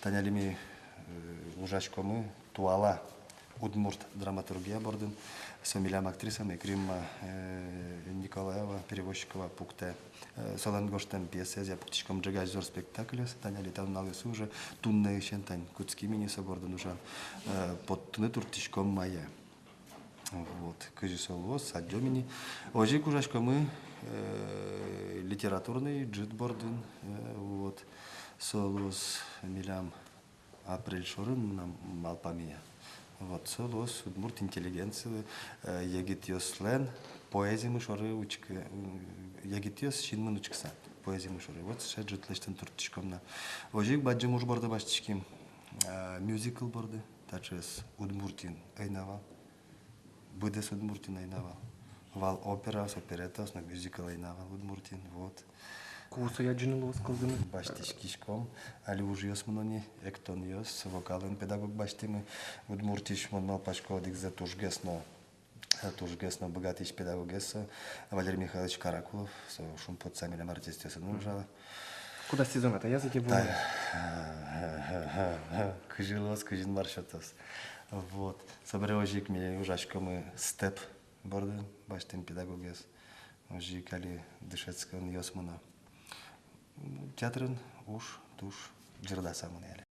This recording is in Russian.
Танялими ужашкомы туала Удмурт драматургия бордын. Сомилям актрисам Римма Николаева, перевозчикова пукте. Солангоштен пьеса, я пуктичком джагазор спектакль. Таняли там налысу уже тунны шентань. Кутски мини собордын уже под тунны туртичком мая. Вот, кажисолос, адьомини. Ожик ужашкомы литературный джитбордын. Вот, солос милям апрель шорын нам малпамия. Вот, солос, удмурт интеллигенции, ягитьос лен, поэзия мышоры учка, ягитьос шинмын учкса, поэзия мышоры. Вот, сейчас джитлештен туртичком на. Ожик баджи муж борда баштичким, мюзикл борды, тачес удмуртин айнава, будес удмуртин айнава, вал операс, оперетас, на мюзикл айнава удмуртин, вот. Кусу я джинул сколдыны. Баштишкишком, али ужиос мнони, эктониос, вокален педагог баштимы, удмуртиш монмал пашкодик за тужгесно богатыч педагогеса, Валерий Михайлович Каракулов, шум под самилем артистеса нужала. Куда сезон это языки был? Кыжилос, кыжин маршотос. Вот. Собре ожик мне ужашкомы степ борден, баштим педагогес. Ожик али дышецкан йосмана. Театрын уж туш жырда самын әлі.